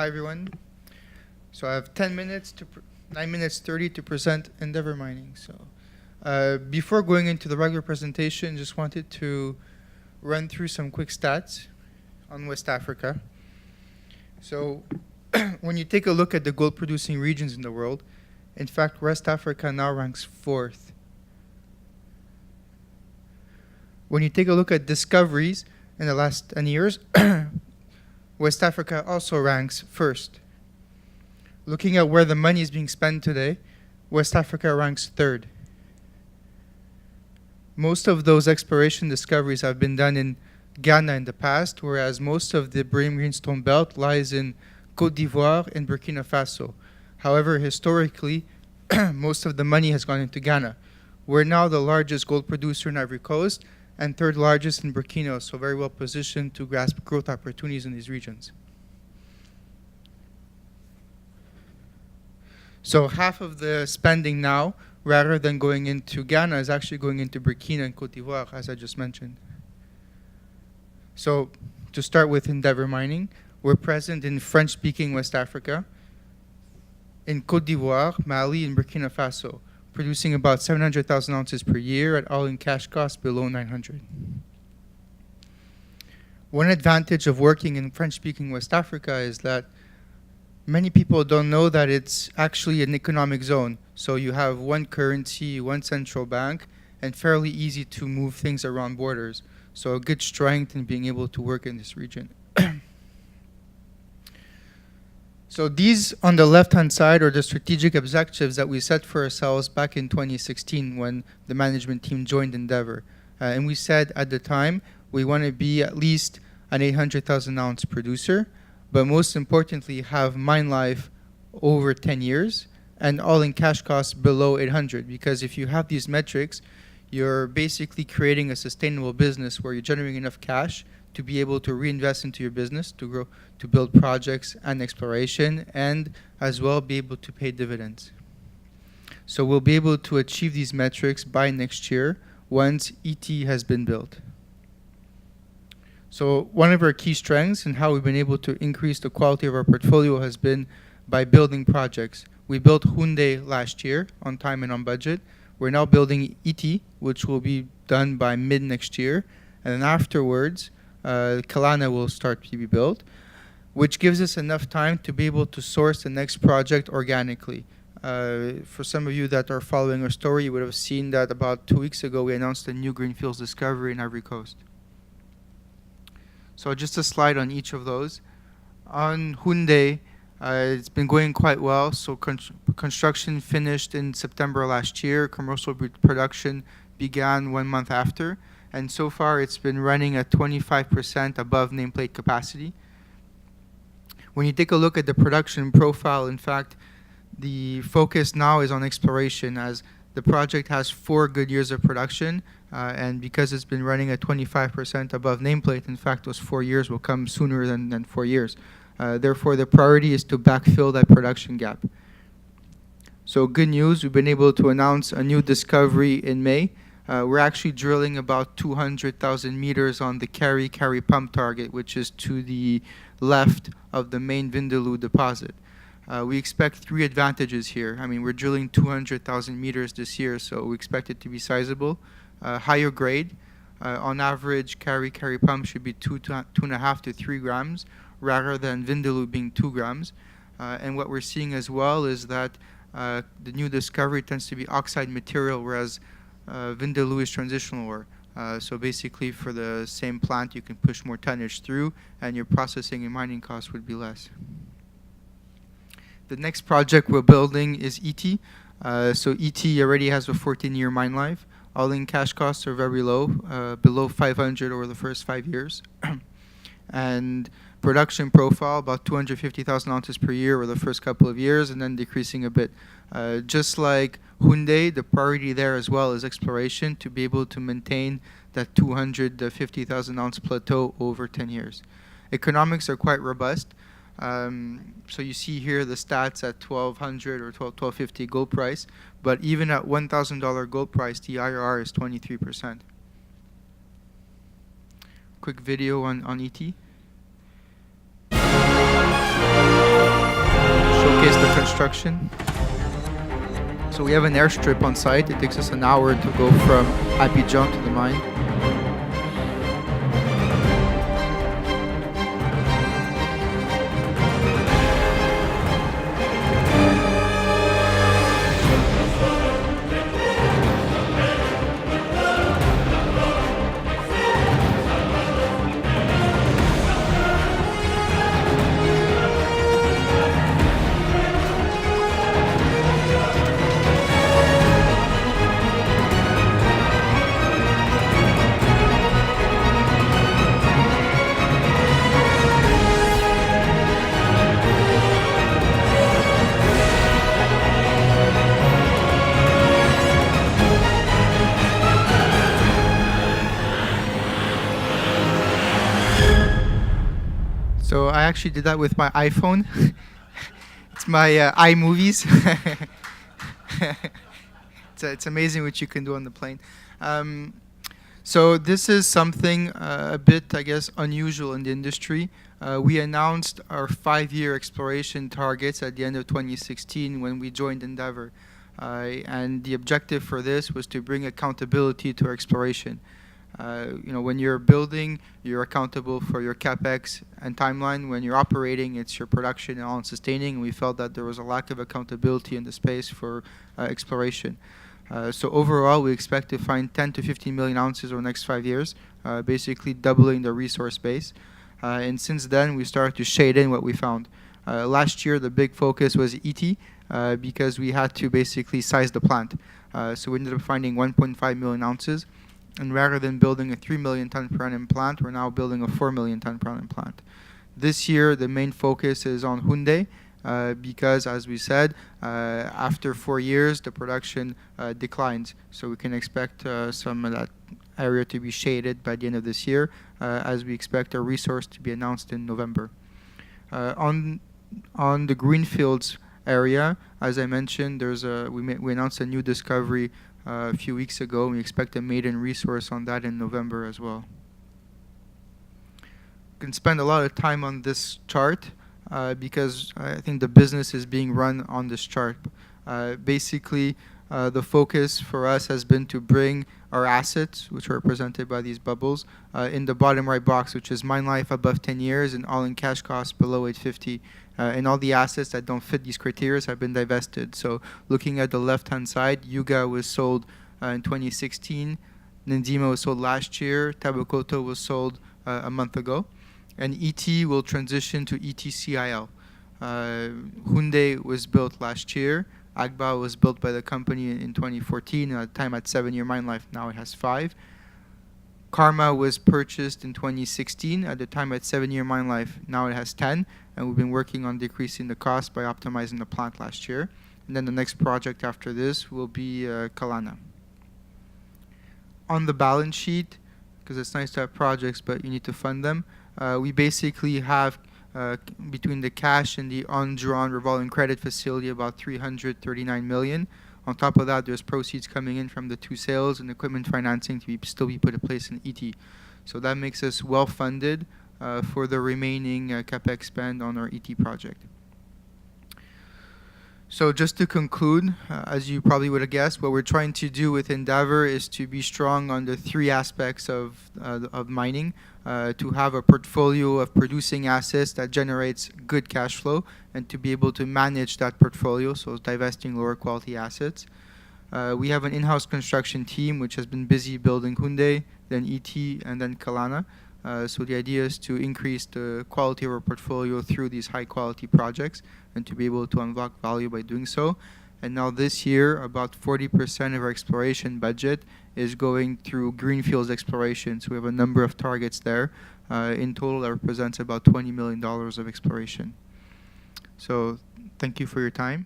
Hi everyone. So I have 10 minutes 9 minutes 30 to present Endeavour mining. So before going into the regular presentation, just wanted to run through some quick stats on West Africa. So when you take a look at the gold producing regions in the world, in fact, West Africa now ranks 4th. When you take a look at discoveries in the last 10 years, West Africa also ranks 1st. Looking at where the money is being spent today, West Africa ranks 3rd. Most of those exploration discoveries have been done in Ghana in the past, whereas most of the Brim Greenstone Belt lies in Côte d'Ivoire and Burkina Faso. However, historically, most of the money has gone into Ghana. We're now the largest gold producer in Ivory Coast and 3rd largest in Burkina, so very well positioned to grasp growth opportunities in these regions. So half of the spending now, rather than going into Ghana, is actually going into Burkina and Côte d'Ivoire, as I just mentioned. So to start with Endeavour Mining, we're present in French-speaking West Africa, in Côte d'Ivoire, Mali, and Burkina Faso, producing about 700,000 ounces per year at all-in cash costs below 900. One advantage of working in French-speaking West Africa is that many people don't know that it's actually an economic zone. So you have one currency, one central bank, and fairly easy to move things around borders. So a good strength in being able to work in this region. So these on the left-hand side are the strategic objectives that we set for ourselves back in 2016 when the management team joined Endeavour. And we said at the time, we want to be at least an 800,000 ounce producer, but most importantly, have mine life over 10 years and all-in cash costs below 800. Because if you have these metrics, you're basically creating a sustainable business where you're generating enough cash to be able to reinvest into your business, to grow, to build projects and exploration, and as well be able to pay dividends. So we'll be able to achieve these metrics by next year once ET has been built. So one of our key strengths and how we've been able to increase the quality of our portfolio has been by building projects. We built Houndé last year on time and on budget. We're now building ET, which will be done by mid next year. And then afterwards, Kalana will start to be built, which gives us enough time to be able to source the next project organically. For some of you that are following our story, you would have seen that about 2 weeks ago we announced a new greenfields discovery in Ivory Coast. So just a slide on each of those. On Houndé, it's been going quite well. So construction finished in September last year. Commercial production began 1 month after. And so far, it's been running at 25% above nameplate capacity. When you take a look at the production profile, in fact, the focus now is on exploration, as the project has 4 good years of production. And because it's been running at 25% above nameplate, in fact, those 4 years will come sooner than 4 years. Therefore, the priority is to backfill that production gap. So good news, we've been able to announce a new discovery in May. We're actually drilling about 200,000 meters on the Kari pump target, which is to the left of the main Vindaloo deposit. We expect 3 advantages here. I mean, we're drilling 200,000 meters this year, so we expect it to be sizable. Higher grade. On average, Kari pump should be 2.5 to 3 grams, rather than Vindaloo being 2 grams. And what we're seeing as well is that the new discovery tends to be oxide material, whereas Vindaloo is transitional ore. So basically, for the same plant, you can push more tonnage through, and your processing and mining costs would be less. The next project we're building is ET. So ET already has a 14-year mine life. All-in cash costs are very low, below 500 over the first 5 years. And production profile, about 250,000 ounces per year over the first couple of years, and then decreasing a bit. Just like Houndé, the priority there as well is exploration to be able to maintain that 250,000 ounce plateau over 10 years. Economics are quite robust. So you see here the stats at 1,200 or 1,250 gold price, but even at $1,000 gold price, the IRR is 23%. Quick video on ET. construction. So we have an airstrip on site. It takes us an hour to go from Abidjan to the mine. So I actually did that with my iPhone. It's my iMovies. It's amazing what you can do on the plane. So this is something a bit, I guess, unusual in the industry. We announced our 5-year exploration targets at the end of 2016 when we joined Endeavour. And the objective for this was to bring accountability to our exploration. When you're building, you're accountable for your capex and timeline. When you're operating, it's your production and all sustaining. And we felt that there was a lack of accountability in the space for exploration. So overall, we expect to find 10 to 15 million ounces over the next 5 years, basically doubling the resource base. And since then, we started to shade in what we found. Last year, the big focus was ET because we had to basically size the plant. So we ended up finding 1.5 million ounces. And rather than building a 3 million ton per annum plant, we're now building a 4 million ton per annum plant. This year, the main focus is on Houndé because, as we said, after 4 years, the production declines. So we can expect some of that area to be shaded by the end of this year, as we expect our resource to be announced in November. On the greenfields area, as I mentioned, we announced a new discovery a few weeks ago. We expect a maiden resource on that in November as well. You can spend a lot of time on this chart because I think the business is being run on this chart. Basically, the focus for us has been to bring our assets, which are represented by these bubbles, in the bottom right box, which is mine life above 10 years and all-in cash costs below 850. And all the assets that don't fit these criteria have been divested. So looking at the left-hand side, Yuga was sold in 2016. Nindima was sold last year. Tabakoto was sold a month ago. And ET will transition to ETCIL. Houndé was built last year. Agba was built by the company in 2014, at the time at 7-year mine life. Now it has 5. Karma was purchased in 2016, at the time at 7-year mine life. Now it has 10, and we've been working on decreasing the cost by optimizing the plant last year. And then the next project after this will be Kalana. On the balance sheet, because it's nice to have projects, but you need to fund them, we basically have between the cash and the undrawn revolving credit facility about 339 million. On top of that, there's proceeds coming in from the 2 sales and equipment financing to still be put in place in ET. So that makes us well funded for the remaining capex spend on our ET project. So just to conclude, as you probably would have guessed, what we're trying to do with Endeavour is to be strong on the 3 aspects of mining, to have a portfolio of producing assets that generates good cash flow, and to be able to manage that portfolio, so divesting lower quality assets. We have an in-house construction team which has been busy building Houndé, then ET, and then Kalana. So the idea is to increase the quality of our portfolio through these high quality projects and to be able to unlock value by doing so. And now this year, about 40% of our exploration budget is going through greenfields exploration. So we have a number of targets there. In total, that represents about $20 million of exploration. So thank you for your time.